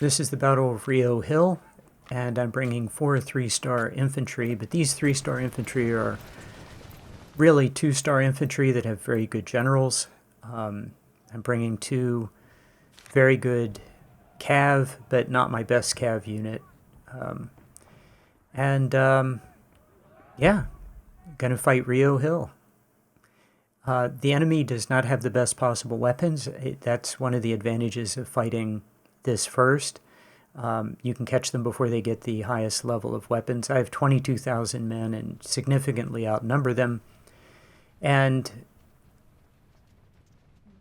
This is the Battle of Rio Hill, and I'm bringing 4 3-star infantry, but these 3-star infantry are really 2-star infantry that have very good generals. I'm bringing 2 very good cav, but not my best cav unit. Yeah, gonna fight Rio Hill. The enemy does not have the best possible weapons. That's one of the advantages of fighting this first. You can catch them before they get the highest level of weapons. I have 22,000 men and significantly outnumber them. And,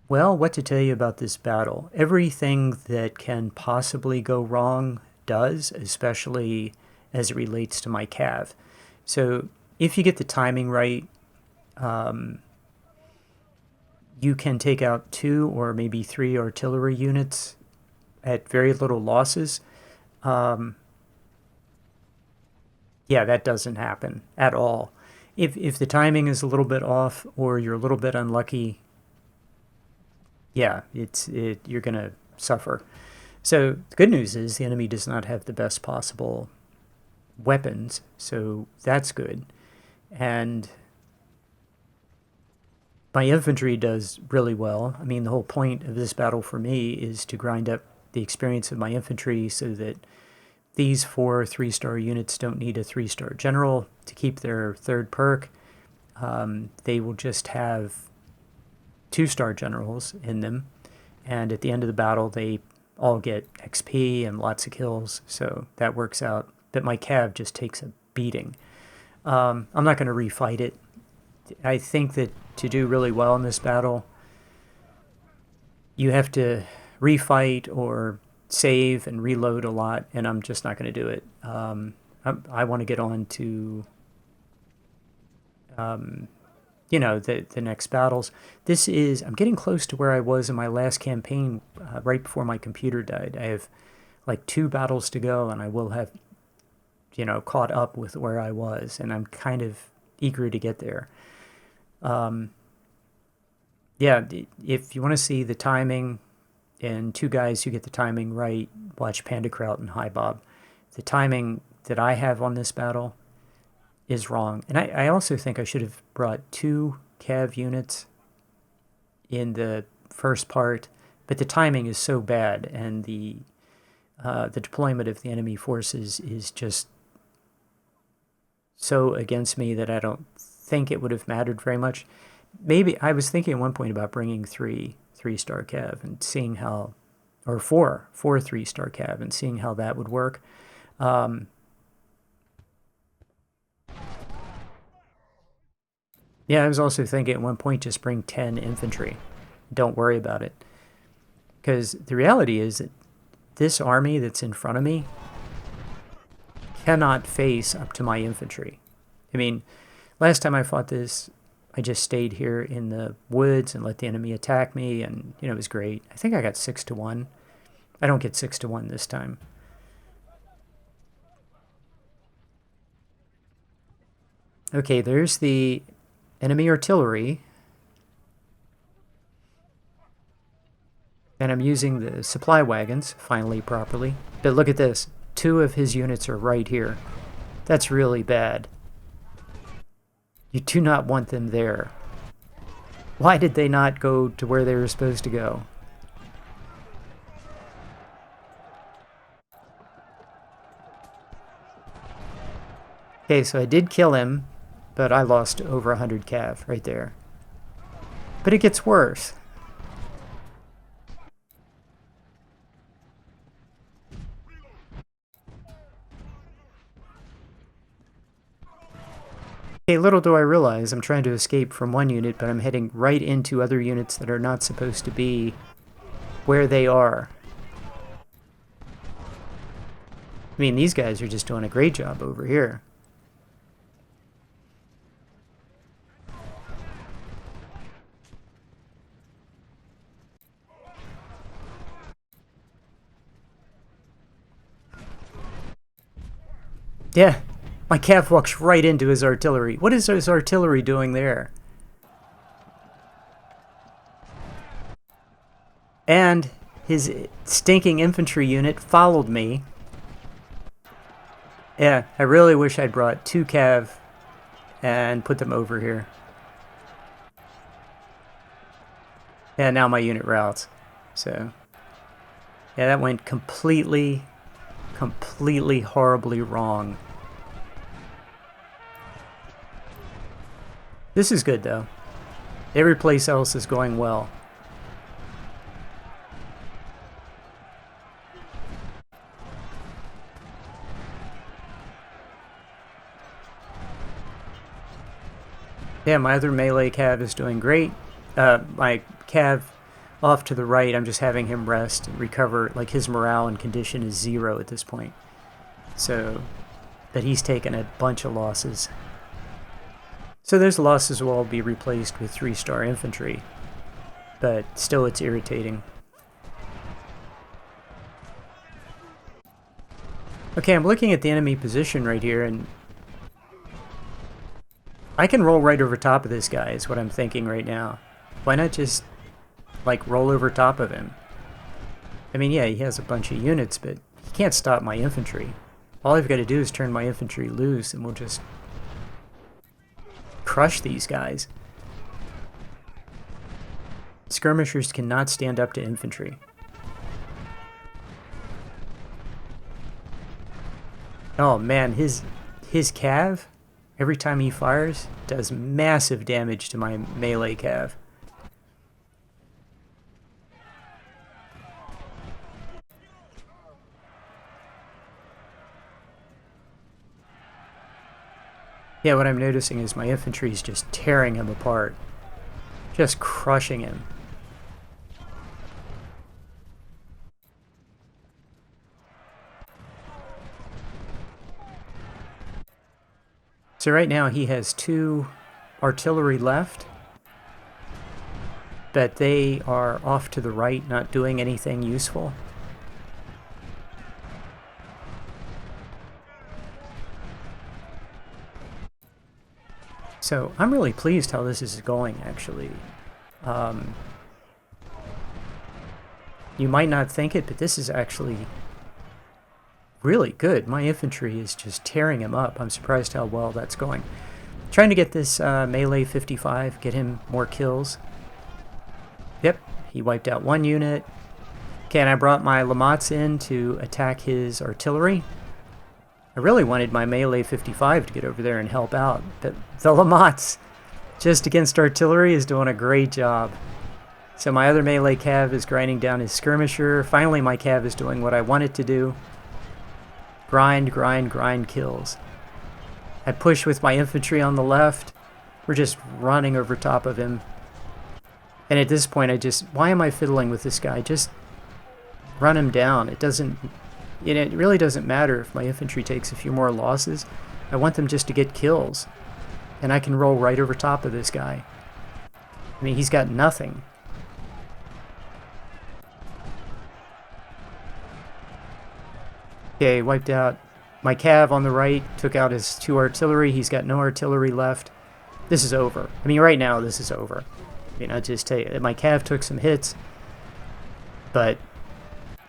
well, what to tell you about this battle? Everything that can possibly go wrong does, especially as it relates to my cav. So if you get the timing right, you can take out 2 or maybe 3 artillery units at very little losses. Yeah, that doesn't happen at all. If the timing is a little bit off or you're a little bit unlucky, yeah, you're going to suffer. So the good news is the enemy does not have the best possible weapons, so that's good. And my infantry does really well. I mean, the whole point of this battle for me is to grind up the experience of my infantry so that these 4 3-star units don't need a 3-star general to keep their 3rd perk. They will just have 2-star generals in them, and at the end of the battle they all get XP and lots of kills, so that works out. But my cav just takes a beating. I'm not going to refight it. I think that to do really well in this battle, you have to refight or save and reload a lot, and I'm just not going to do it. I want to get on to, the next battles. I'm getting close to where I was in my last campaign right before my computer died. I have like 2 battles to go, and I will have, caught up with where I was, and I'm kind of eager to get there. Yeah, if you want to see the timing and 2 guys who get the timing right, watch Panda Kraut and Hi Bob. The timing that I have on this battle is wrong. And I also think I should have brought 2 cav units in the first part, but the timing is so bad, and the deployment of the enemy forces is just so against me that I don't think it would have mattered very much. Maybe I was thinking at one point about bringing 3 3-star cav and seeing how, or 4 3-star cav and seeing how that would work. Yeah, I was also thinking at one point just bring 10 infantry. Don't worry about it. Because the reality is that this army that's in front of me cannot face up to my infantry. I mean, last time I fought this, I just stayed here in the woods and let the enemy attack me, and, it was great. I think I got 6-1. I don't get 6-1 this time. Okay, there's the enemy artillery. And I'm using the supply wagons, finally, properly. But look at this. 2 of his units are right here. That's really bad. You do not want them there. Why did they not go to where they were supposed to go? Okay, so I did kill him, but I lost over 100 cav right there. But it gets worse. Okay, little do I realize I'm trying to escape from one unit, but I'm heading right into other units that are not supposed to be where they are. I mean, these guys are just doing a great job over here. Yeah. My cav walks right into his artillery. What is his artillery doing there? And his stinking infantry unit followed me. Yeah, I really wish I'd brought 2 cav and put them over here. Yeah, now my unit routes. So, yeah, that went completely horribly wrong. This is good, though. Every place else is going well. Yeah, my other melee cav is doing great. My cav off to the right, I'm just having him rest and recover. Like, his morale and condition is 0 at this point. So, but he's taken a bunch of losses. So those losses will all be replaced with 3-star infantry. But still, it's irritating. Okay, I'm looking at the enemy position right here, and I can roll right over top of this guy, is what I'm thinking right now. Why not just, like, roll over top of him? I mean, yeah, he has a bunch of units, but he can't stop my infantry. All I've got to do is turn my infantry loose, and we'll just crush these guys. Skirmishers cannot stand up to infantry. Oh man, his cav, every time he fires, does massive damage to my melee cav. Yeah, what I'm noticing is my infantry is just tearing him apart. Just crushing him. So right now he has 2 artillery left, but they are off to the right, not doing anything useful. So I'm really pleased how this is going, actually. You might not think it, but this is actually really good. My infantry is just tearing him up. I'm surprised how well that's going. Trying to get this melee 55, get him more kills. Yep, he wiped out 1 unit. Okay, and I brought my Lamats in to attack his artillery. I really wanted my melee 55 to get over there and help out, but the Lamats, just against artillery, is doing a great job. So my other melee cav is grinding down his skirmisher. Finally, my cav is doing what I want it to do. Grind, grind, grind kills. I push with my infantry on the left. We're just running over top of him. And at this point, why am I fiddling with this guy? Just run him down. It really doesn't matter if my infantry takes a few more losses. I want them just to get kills. And I can roll right over top of this guy. I mean, he's got nothing. Okay, wiped out my cav on the right, took out his 2 artillery. He's got no artillery left. This is over. I mean, right now, this is over. I mean, my cav took some hits, but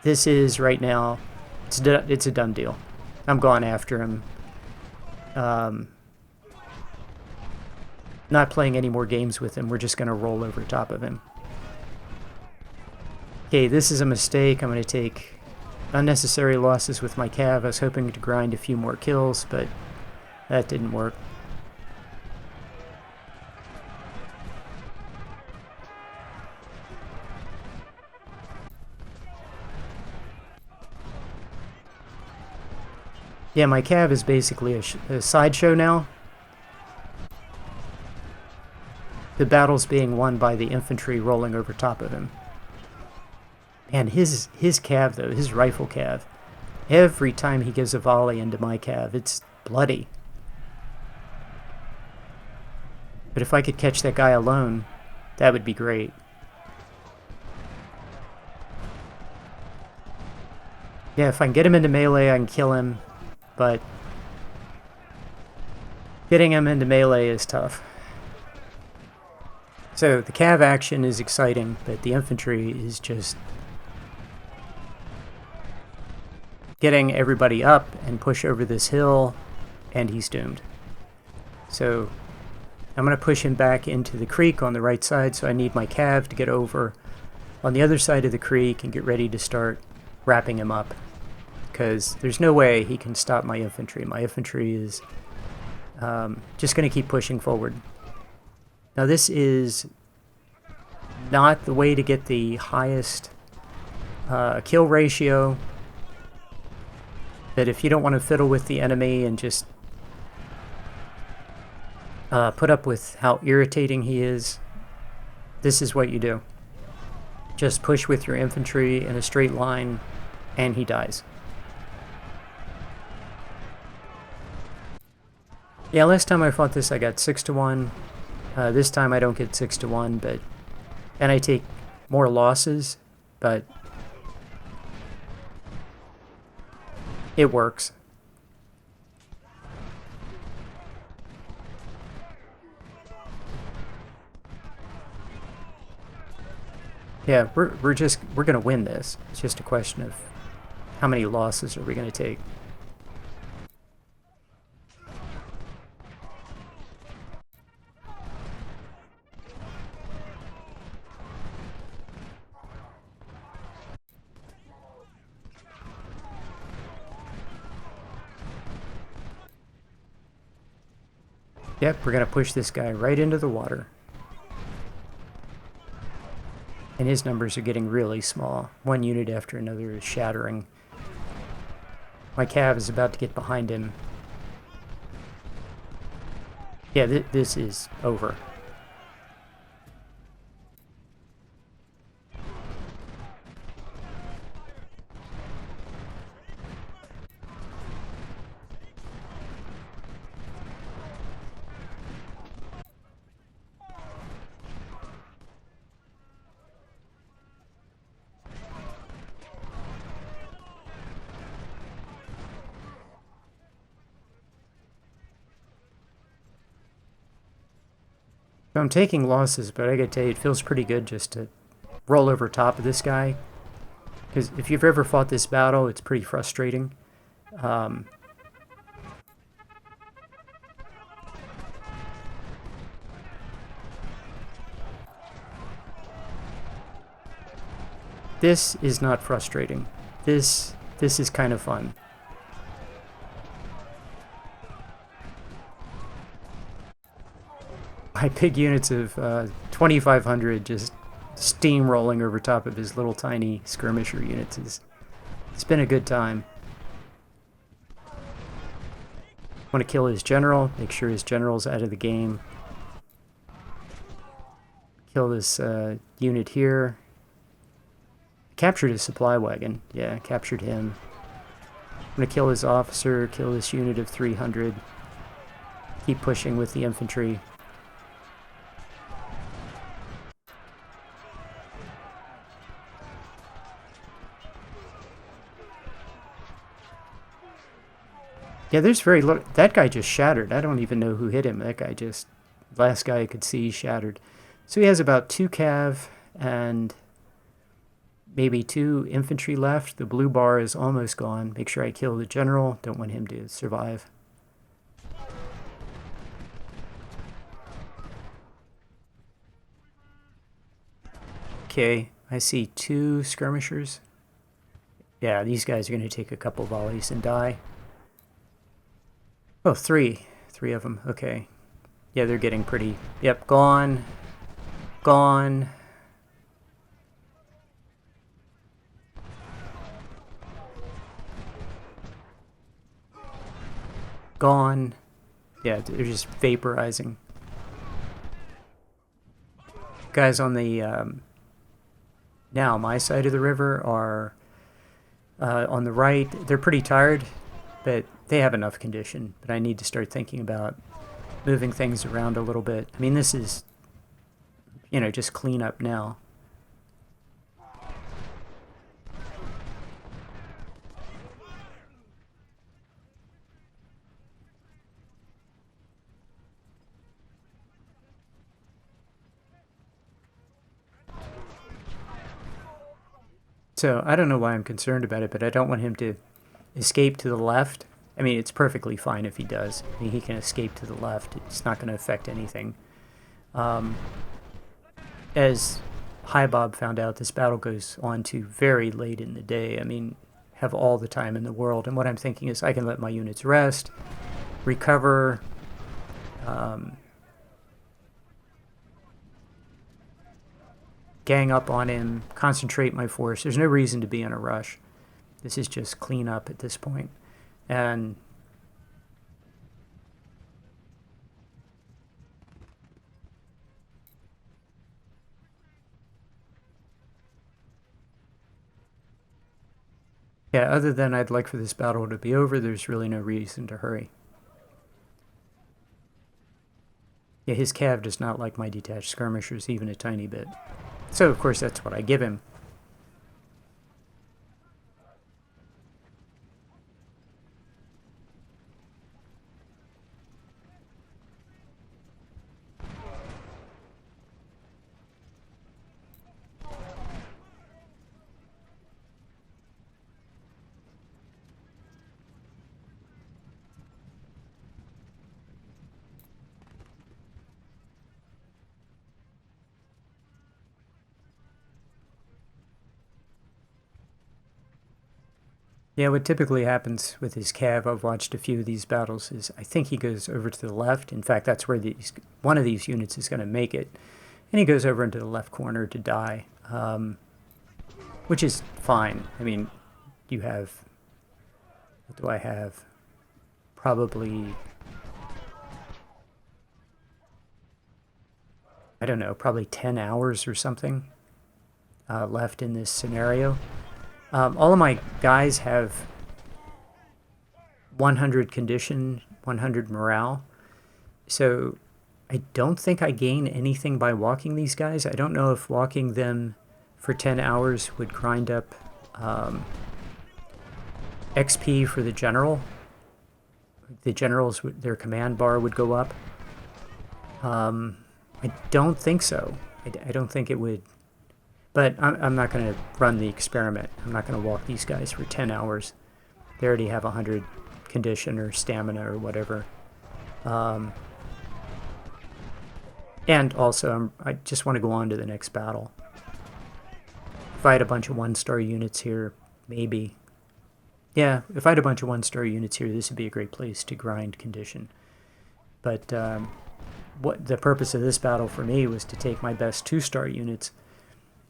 this is, right now, it's a done deal. I'm going after him. Not playing any more games with him. We're just going to roll over top of him. Okay, this is a mistake. I'm going to take unnecessary losses with my cav. I was hoping to grind a few more kills, but that didn't work. Yeah, my cav is basically a sideshow now. The battle's being won by the infantry rolling over top of him. And his cav, though, his rifle cav, every time he gives a volley into my cav, it's bloody. But if I could catch that guy alone, that would be great. Yeah, if I can get him into melee, I can kill him, but getting him into melee is tough. So the cav action is exciting, but the infantry is just getting everybody up and push over this hill, and he's doomed. So I'm going to push him back into the creek on the right side, so I need my cav to get over on the other side of the creek and get ready to start wrapping him up, because there's no way he can stop my infantry. My infantry is just going to keep pushing forward. Now this is not the way to get the highest kill ratio, but if you don't want to fiddle with the enemy and just put up with how irritating he is, this is what you do. Just push with your infantry in a straight line, and he dies. Yeah, last time I fought this I got 6-1. This time I don't get 6-1, and I take more losses, but it works. Yeah, we're gonna win this. It's just a question of how many losses are we gonna take. Yep, we're gonna push this guy right into the water. And his numbers are getting really small. One unit after another is shattering. My cav is about to get behind him. Yeah, this is over. I'm taking losses, but I gotta tell you, it feels pretty good just to roll over top of this guy. Because if you've ever fought this battle, it's pretty frustrating. This is not frustrating. This is kind of fun. My big units of 2,500 just steamrolling over top of his little tiny skirmisher units. It's been a good time. Want to kill his general, make sure his general's out of the game. Kill this unit here. Captured his supply wagon. Yeah, captured him. I'm going to kill his officer, kill this unit of 300. Keep pushing with the infantry. Yeah, there's very little. That guy just shattered. I don't even know who hit him. That guy just, last guy I could see, shattered. So he has about 2 cav and maybe 2 infantry left. The blue bar is almost gone. Make sure I kill the general. Don't want him to survive. Okay, I see 2 skirmishers. Yeah, these guys are going to take a couple volleys and die. Oh, 3. 3 of them. Okay. Yeah, they're getting pretty... Yep, gone. Gone. Gone. Yeah, they're just vaporizing. Guys on the... now, my side of the river are... on the right, they're pretty tired, but they have enough condition. But I need to start thinking about moving things around a little bit. I mean, this is, you know, just clean up now. So I don't know why I'm concerned about it, but I don't want him to escape to the left, I mean, it's perfectly fine if he does. I mean, he can escape to the left. It's not going to affect anything. As Hi Bob found out, this battle goes on to very late in the day. I mean, have all the time in the world. And what I'm thinking is I can let my units rest, recover, gang up on him, concentrate my force. There's no reason to be in a rush. This is just clean up at this point. And yeah, other than I'd like for this battle to be over, there's really no reason to hurry. Yeah, his cav does not like my detached skirmishers even a tiny bit. So, of course, that's what I give him. Yeah, what typically happens with his cav, I've watched a few of these battles, is I think he goes over to the left. In fact, that's where one of these units is going to make it. And he goes over into the left corner to die, which is fine. I mean, you have, what do I have? Probably, I don't know, probably 10 hours or something left in this scenario. All of my guys have 100 condition, 100 morale. So I don't think I gain anything by walking these guys. I don't know if walking them for 10 hours would grind up XP for the general. The generals, their command bar would go up. I don't think so. I don't think it would. But I'm not going to run the experiment. I'm not going to walk these guys for 10 hours. They already have 100 condition or stamina or whatever. And also, I just want to go on to the next battle. If I had a bunch of one-star units here, maybe. Yeah, if I had a bunch of one-star units here, this would be a great place to grind condition. But what the purpose of this battle for me was to take my best two-star units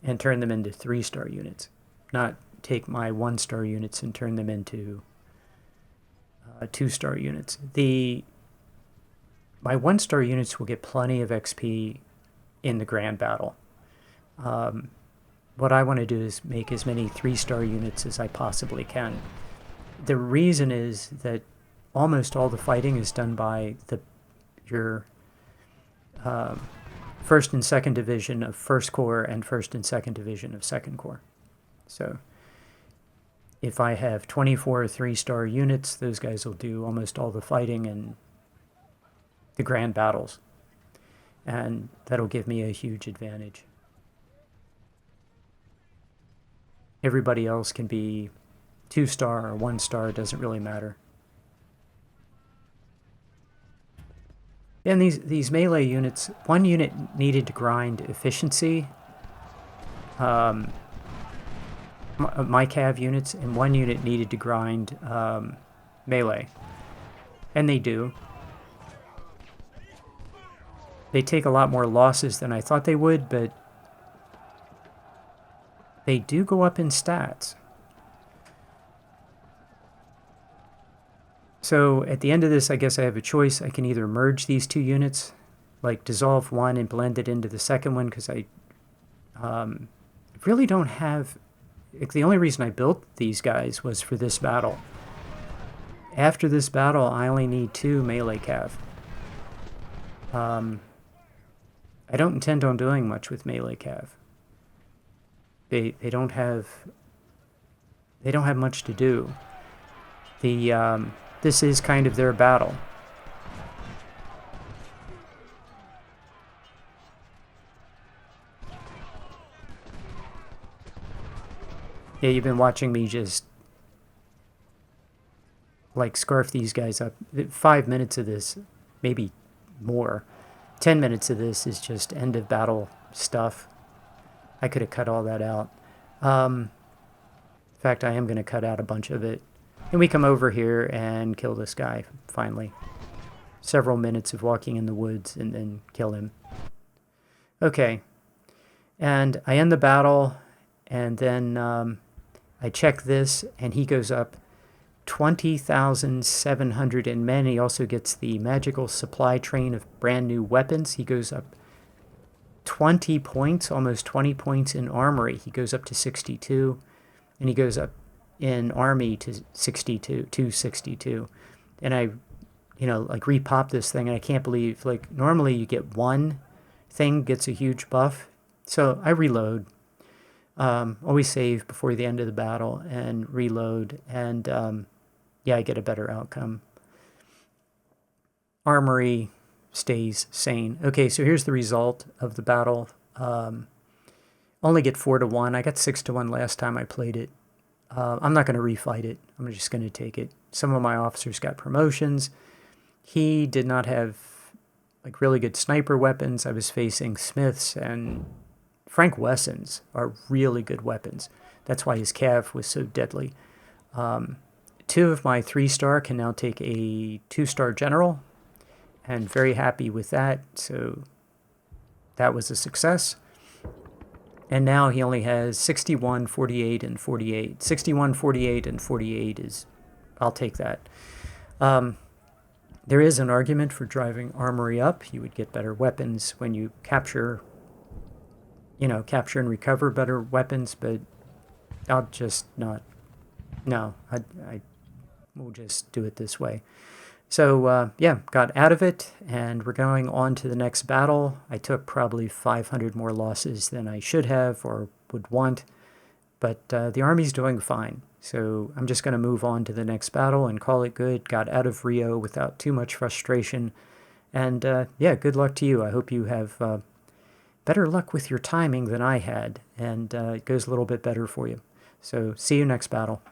and turn them into three-star units, not take my one-star units and turn them into two-star units. My one-star units will get plenty of XP in the grand battle. What I want to do is make as many three-star units as I possibly can. The reason is that almost all the fighting is done by your First and Second Division of First Corps and First and Second Division of Second Corps. So if I have 24 three-star units, those guys will do almost all the fighting and the grand battles. And that'll give me a huge advantage. Everybody else can be 2-star or 1-star, it doesn't really matter. And these melee units, one unit needed to grind efficiency, my cav units, and one unit needed to grind melee. And they do. They take a lot more losses than I thought they would, but they do go up in stats. So at the end of this, I guess I have a choice. I can either merge these two units, like dissolve one and blend it into the second one, because I really don't have... The only reason I built these guys was for this battle. After this battle, I only need 2 melee cav. I don't intend on doing much with melee cav. They don't have much to do. This is kind of their battle. Yeah, you've been watching me just like scarf these guys up. 5 minutes of this, maybe more. 10 minutes of this is just end of battle stuff. I could have cut all that out. In fact, I am going to cut out a bunch of it. And we come over here and kill this guy, finally. Several minutes of walking in the woods and then kill him. Okay. And I end the battle, and then I check this, and he goes up 20,700 in men. He also gets the magical supply train of brand new weapons. He goes up 20 points, almost 20 points in armory. He goes up to 62, and he goes up in army to 262. And I, like repop this thing, and I can't believe, like, normally you get one thing gets a huge buff. So I reload. Always save before the end of the battle and reload, and yeah, I get a better outcome. Armory stays sane. Okay, so here's the result of the battle. Only get 4-1. I got 6-1 last time I played it. I'm not going to refight it. I'm just going to take it. Some of my officers got promotions. He did not have like really good sniper weapons. I was facing Smiths, and Frank Wessons are really good weapons. That's why his Cav was so deadly. 2 of my 3-star can now take a 2-star general, and very happy with that. So that was a success. And now he only has 61, 48, and 48. 61, 48, and 48 is, I'll take that. There is an argument for driving armory up. You would get better weapons when you capture and recover better weapons, but I'll just not. No, I will just do it this way. So, yeah, got out of it, and we're going on to the next battle. I took probably 500 more losses than I should have or would want, but the Army's doing fine. So I'm just going to move on to the next battle and call it good. Got out of Rio without too much frustration. And, yeah, good luck to you. I hope you have better luck with your timing than I had, and it goes a little bit better for you. So see you next battle.